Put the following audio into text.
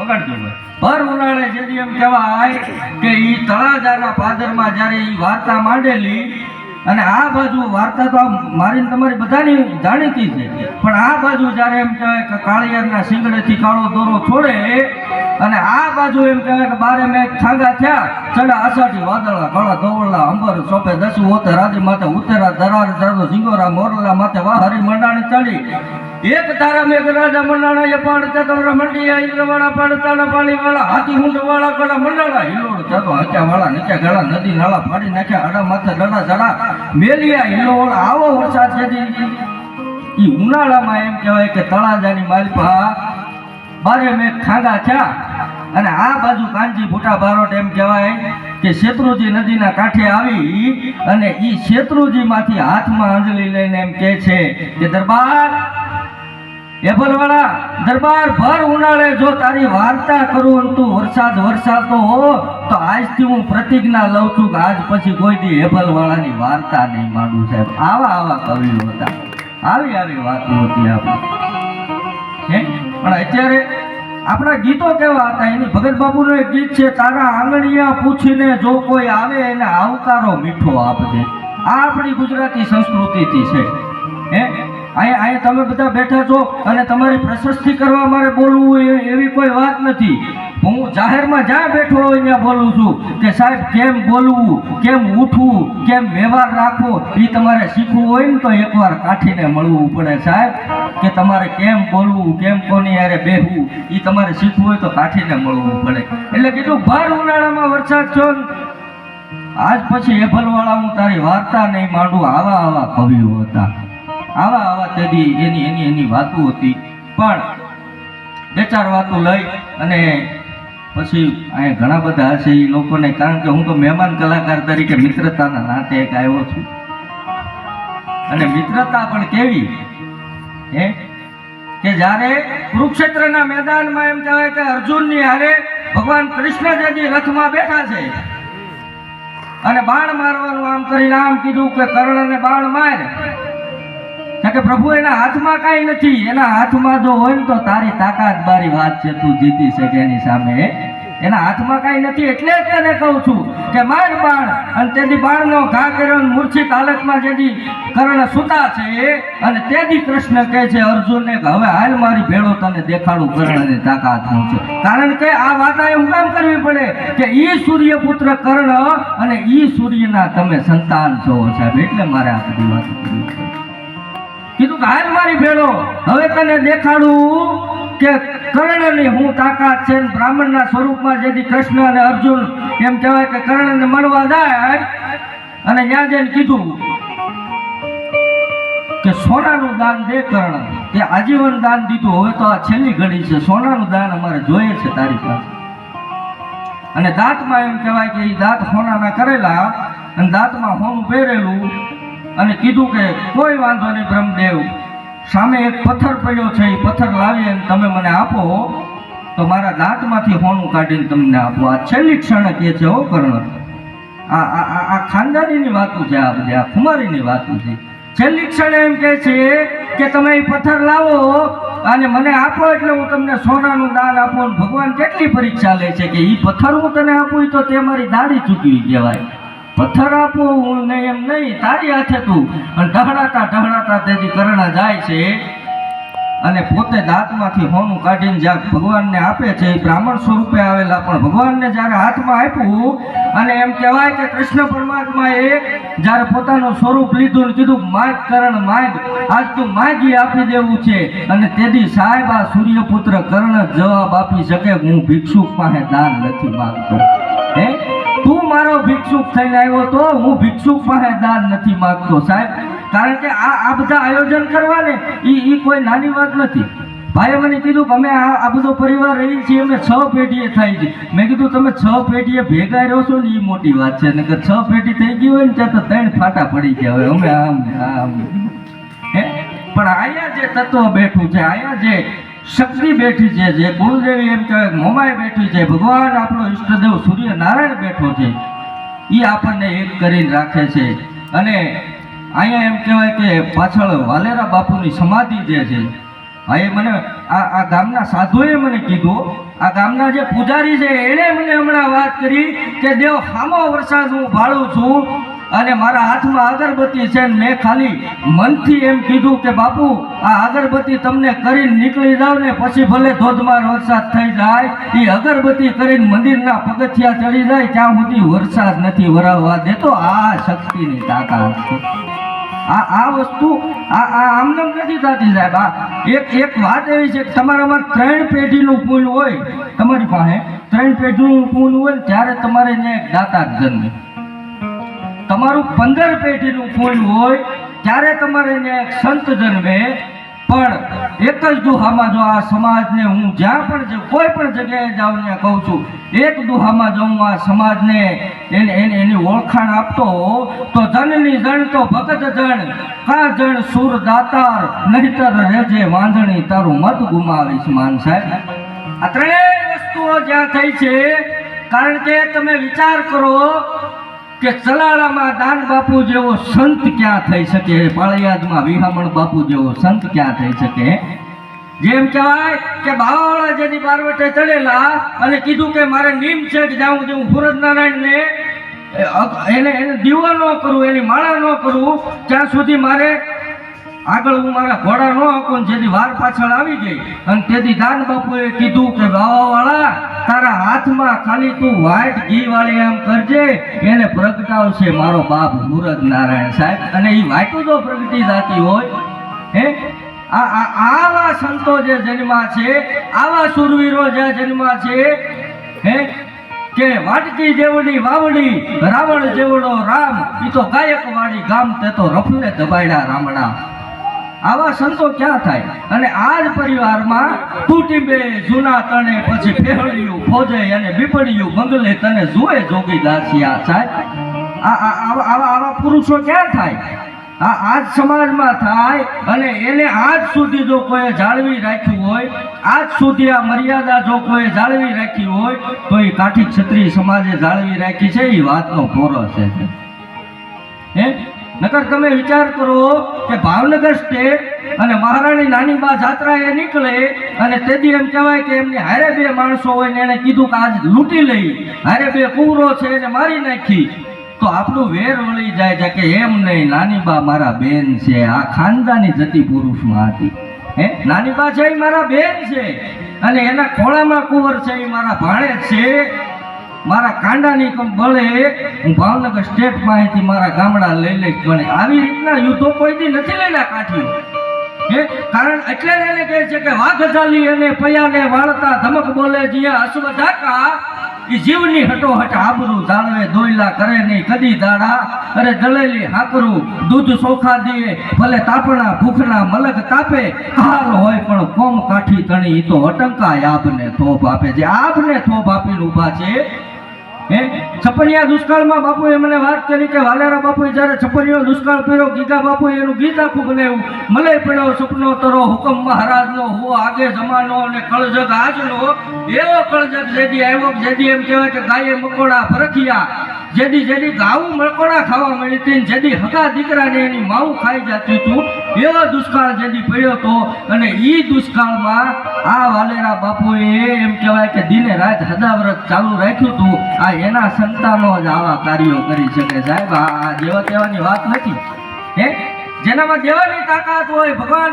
વગાડજો ભાઈ. ભર ઉનાળે જેથી એમ કહેવાય કે ઈ તળાજાના પાદરમાં જ્યારે ઈ વાર્તા માંડેલી અને આ બાજુ વાર્તા તો મારી તમારી બધાની જાણીતી છે, પણ આ બાજુ જ્યારે એમ કહેવાય કે કાળિયારના શિંગડેથી કાળો દોરો છોડે અને આ બાજુ એમ કહેવાય કે બારે મેં ખાગા થયા ચડા આસાથી વાદળા કાળા ધોવળા અંબર સોપે દસું ઓતે રાજી માથે ઉતેરા દરાર દરદો ઝીંગોરા મોરલા માથે વાહરી મંડાણી ચડી એક તારા મેઘરાજા મંડાણા એ પાડ ચતવરા મંડિયા ઇન્દ્રવાળા પાડતાના પાણીવાળા હાથી હુંડવાળા કડા મંડાણા હિલોડ ચતો હચ્યાવાળા નીચે ગળા નદી નાળા ફાડી નાખ્યા આડા માથે દડા જડા મેલિયા હિલોડ આવો વરસાદ છે ઈ ઉનાળામાં એમ કહેવાય કે તળાજાની માલપા બારે મેઘ ખાગા થયા અને આ બાજુ કાંજી ભૂટા બારોટ એમ કહેવાય કે શેત્રુજી નદીના કાંઠે આવી અને ઈ શેત્રુજીમાંથી હાથમાં અંજલી લઈને એમ કહે છે કે દરબાર એભલવાળા દરબાર ભર ઉનાળે જો તારી વાર્તા કરું અને તું વરસાદતો હો તો આજથી હું પ્રતિજ્ઞા લઉં છું કે આજ પછી કોઈ દી એભલવાળાની વાર્તા નહીં માંડું સાહેબ. આવા કવિઓ હતા, આવી વાતો હતી આપણે. પણ અત્યારે આપણા ગીતો કેવા હતા? એની ભગત બાપુનું એક ગીત છે, તારા આંગણિયા પૂછીને જો કોઈ આવે એને આવકારો મીઠો આપજે. આ આપણી ગુજરાતી સંસ્કૃતિથી છે. અહીંયા તમે બધા બેઠા છો અને તમારી પ્રશસ્તિ કરવા મારે બોલવું એવી કોઈ વાત નથી. હું જાહેરમાં જ્યાં બેઠો હોય ત્યાં બોલું છું કે સાહેબ કેમ બોલવું, કેમ ઉઠવું, કેમ વ્યવહાર રાખવો એ તમારે શીખવું હોય ને તો એકવાર કાઠીને મળવું પડે સાહેબ. કે તમારે કેમ બોલવું, કેમ કોની યારે બેહવું એ તમારે શીખવું હોય તો કાઠીને મળવું પડે. એટલે કીધું ભર ઉનાળામાં વરસાદ છો આજ પછી એભલવાળા હું તારી વાર્તા નહીં માંડું. આવા કવિઓ હતા, આવા તેદી એની વાતો હતી. પણ બે ચાર વાતો લઈ અને પછી અહીંયા ઘણા બધા હશે એ લોકોને, કારણ કે હું તો મહેમાન કલાકાર તરીકે મિત્રતાના નાતે એક આવ્યો છું. અને મિત્રતા પણ કેવી કે જ્યારે કુરુક્ષેત્રના મેદાનમાં એમ કહેવાય કે અર્જુનની હારે ભગવાન કૃષ્ણજી રથમાં બેઠા છે અને બાણ મારવાનું આમ કરીને આમ કીધું કે કર્ણને બાણ માર. કે પ્રભુ એના હાથમાં કાંઈ નથી, એના હાથમાં જો હોય ને તો તારી તાકાત બારી વાત છે, તું જીતી શકે એની સામે. એના હાથમાં કાંઈ નથી એટલે જ તને કહું છું કે માર બાણ. અને તેથી બાણનો ઘા કર્યો મૂર્છિત હાલતમાં જેથી કર્ણ સૂતા છે અને તેથી કૃષ્ણ કહે છે અર્જુનને કે હવે હાલ મારી ભેળો તને દેખાડું કર્ણની તાકાત શું છે. કારણ કે આ વાત હું કામ કરવી પડે કે ઈ સૂર્યપુત્ર કર્ણ અને ઈ સૂર્યના તમે સંતાન છો સાહેબ, એટલે મારે આ બધી વાત કરવી પડે. કીધું કે હાલ મારી ભેળો હવે તને દેખાડું કે કર્ણની હું તાકાત છે. બ્રાહ્મણના સ્વરૂપમાં જેથી કૃષ્ણ અને અર્જુન એમ કહેવાય કે કર્ણને મળવા જાય અને ત્યાં જઈને કીધું કે સોનાનું દાન દે કર્ણ. તે આજીવન દાન દીધું, હવે તો આ છેલ્લી ઘડી છે, સોનાનું દાન અમારે જોઈએ છે તારી પાસે. અને દાંતમાં એમ કહેવાય કે એ દાંત સોનાના કરેલા અને દાંતમાં સોનું પહેરેલું અને કીધું કે કોઈ વાંધો નહીં બ્રહ્મદેવ, સામે એક પથ્થર પડ્યો છે, એ પથ્થર લાવી અને તમે મને આપો તો મારા દાંતમાંથી સોનું કાઢીને તમને આપો. આ છેલ્લી ક્ષણે કહે છે હો કર્ણ. આ ખાનદાનીની વાતો છે, આ બધી આ ખુમારીની વાતો છે. છેલ્લી ક્ષણે એમ કહે છે કે તમે એ પથ્થર લાવો અને મને આપો એટલે હું તમને સોનાનું દાન આપું. ભગવાન કેટલી પરીક્ષા લે છે કે એ પથ્થર હું તને આપું તો તે મારી દાઢી ચૂકવી કહેવાય. પથ્થર આપું હું નહીં એમ નહીં, તારી હાથે તું. અને ઢહડાતા તેથી કર્ણ જાય છે અને પોતે દાંતમાંથી સોનું કાઢીને જ્યાં ભગવાનને આપે છે. એ બ્રાહ્મણ સ્વરૂપે આવેલા પણ ભગવાનને જ્યારે હાથમાં આપ્યું અને એમ કહેવાય કે કૃષ્ણ પરમાત્માએ જ્યારે પોતાનું સ્વરૂપ લીધું ને કીધું માગ કર્ણ માગ, આજ તું માગી આપી દેવું છે. અને તેથી સાહેબ આ સૂર્યપુત્ર કર્ણ જવાબ આપી શકે હું ભિક્ષુક પાસે દાન નથી માંગતો. તું મારો ભિક્ષુક થઈને આવ્યો તો હું ભિક્ષુક પાસે દાન નથી માંગતો સાહેબ. કારણ કે આ બધા આયોજન કરવા ને એ કોઈ નાની વાત નથી. ભાઈએ મને કીધું કે અમે આ બધો પરિવાર રહી છીએ, અમે 6 પેઢીએ થાય છે. મેં કીધું તમે 6 પેઢીએ ભેગા રહો છો ને એ મોટી વાત છે, ને કે 6 પેઢી થઈ ગઈ હોય ને ત્યાં તો 3 ફાટા પડી ગયા હોય. અમે આમ પણ અહીંયા જે તત્વ બેઠું છે, અહીંયા જે શક્તિ બેઠી છે, જે ગુરુદેવી એમ કહેવાય મોમાય બેઠી છે, ભગવાન આપણો ઈષ્ટદેવ સૂર્યનારાયણ બેઠો છે, એ આપણને એક કરીને રાખે છે. અને અહીંયા એમ કહેવાય કે પાછળ વાલેરા બાપુની સમાધિ જે છે ભાઈ મને આ ગામના સાધુએ મને કીધું, આ ગામના જે પૂજારી છે એણે મને હમણાં વાત કરી કે દેવ હામો વરસાદ હું ભાળું છું અને મારા હાથમાં અગરબત્તી છે ને મેં ખાલી મનથી એમ કીધું કે બાપુ આ અગરબત્તી તમને કરીને નીકળી જાવ ને પછી ભલે ધોધમાર વરસાદ થઈ જાય, એ અગરબત્તી કરીને મંદિરના પગથિયા ચડી જાય ત્યાં સુધી વરસાદ નથી વરાવવા દેતો. આ શક્તિની તાકાત છે. આ વસ્તુ આમનામ નથી થતી સાહેબ. એક વાત એવી છે કે તમારામાં 3 પેઢીનું પુણ્ય હોય, તમારી પાસે 3 પેઢીનું પુણ્ય હોય ત્યારે તમારે ત્યાં એક દાતા જન્મે. તમારું 15 પેઢીનું પુણ્ય હોય ત્યારે તમારે ત્યાં એક સંત જન્મે. પણ એક જ દુહામાં જો આ સમાજને હું જ્યાં પણ કોઈ પણ જગ્યાએ જાઉં ત્યાં કહું છું, એક દુહામાં જો હું આ સમાજને એની ઓળખાણ આપતો તો જનની જણ તો ભગત જણ, કા જણ સુર દાતાર, નહીતર રેજે વાંધણી તારું મત ગુમાવીશ માન સાહેબ. આ ત્રણેય વસ્તુઓ જ્યાં થઈ છે, કારણ કે તમે વિચાર કરો કે ચલાળામાં દાન બાપુ જેવો સંત ક્યાં થઈ શકે, પાળિયાદમાં વિહામણ બાપુ જેવો સંત ક્યાં થઈ શકે. જેમ કહેવાય કે બાવાવાળા જેની બારવટે ચડેલા અને કીધું કે મારે નીમ છે કે જ્યાં હું સૂરજનારાયણને એને દીવો ન કરું, એની માળા ન કરું ત્યાં સુધી મારે આગળ હું મારા ઘોડા ન હાંકું. જેથી વાર પાછળ આવી ગઈ અને તેથી દાન બાપુએ કીધું કે બાવાવાળા તારા હાથમાં ખાલી તું વ્હાઈટ ઘી વાળી એમ કરજે, એને પ્રગટાવશે મારો બાપ સૂરજ નારાયણ સાહેબ. અને એ વાઈટું જો પ્રગટી જતી હોય હે, આવા સંતો જે જન્મા છે, આવા સુરવીરો જે જન્મા છે હે, કે વાટકી જેવડી વાવડી રાવણ જેવડો રામ, ઈ તો ગાયકવાડી ગામ તે તો રફલે દબાડ્યા રામડા. આવા સંતો ક્યાં થાય? અને આ જ પરિવારમાં તૂટી બે જૂના તણે પછી ફેહળિયું ફોજે અને બીપડિયું બંગલે તને જુએ જોગી દાસિયા સાહેબ. આવા પુરુષો ક્યાં થાય? આજ સમાજમાં થાય. અને એને આજ સુધી જો કોઈ જાળવી રાખ્યું હોય, આજ સુધી આ મર્યાદા જો કોઈ જાળવી રાખી હોય તો એ કાઠી ક્ષત્રિય સમાજે જાળવી રાખી છે. એ વાતનો પોરો છે હે. નકર તમે વિચાર કરો કે ભાવનગર સ્ટેટ અને મહારાણી નાનીબા જાત્રાએ નીકળે અને તેથી એમ કહેવાય કે એમની હારે 2 માણસો હોય ને એને કીધું કે આજ લૂંટી લઈ, હારે 2 કુંવરો છે એને મારી નાખી, તો આપણું વેર વળી જાય છે કે એમ નહીં, નાનીબા મારા બેન છે. આ ખાનદાની જતી પુરુષમાં હતી હે. નાનીબા છે એ મારા બેન છે અને એના ખોળામાં કુંવર છે એ મારા ભાણેજ છે. મારા કાંડાની બળે હું ભાવનગર સ્ટેટ માહિતી મારા ગામડા લઈ લઈશ. પણ આવી રીતના યુદ્ધો કોઈથી નથી લઈને કાઢ્યું હે. કારણ એટલે એને કહે છે કે વાઘ ચાલી અને પયાને વાળતા ધમક બોલે જીયા અશ્વધાકા, એ જીવની હટોહટ આબરૂ જાળવે દોયલા કરે નહીં કદી દાડા. અરે દળેલી હાકરું દૂધ સોખા દે ભલે તાપણા ભૂખના મલક તાપે, હાલ હોય પણ કોમ કાઠી તણી ઈ તો અટંકાય આબને થોપ આપે. જે આબને થોપ આપીને ઊભા છે હે. છપનિયા દુષ્કાળમાં બાપુએ મને વાત કરી કે વાલેરા બાપુએ જ્યારે છપનિયો દુષ્કાળ પીરો, ગીગા બાપુએ એનું ગીત આખું બનાવ્યું. મલે પડ્યો સપનો તરો હુકમ મહારાજનો, હું આગે જમાનો અને કળજગ આજનો. એવો કળજગ જેદી આવ્યો જેદી એમ કહેવાય કે ગાયે મકોડા ફરખિયા, જેદી ગાવું મકોડા ખાવા મળી હતી, જેદી હગા દીકરાને એની માવું ખાઈ જતી હતું, એવો દુષ્કાળ જેદી પડ્યો હતો. અને ઈ દુષ્કાળમાં આ વાલેરા બાપુએ એમ કહેવાય કે દિને રાત હદાવ્રત ચાલુ રાખ્યું હતું. આ એના સંતાનો જ આવા કાર્યો કરી શકે સાહેબ. આ જેવા તેવાની વાત નથી હે. જેનામાં દેવાની તાકાત હોય ભગવાન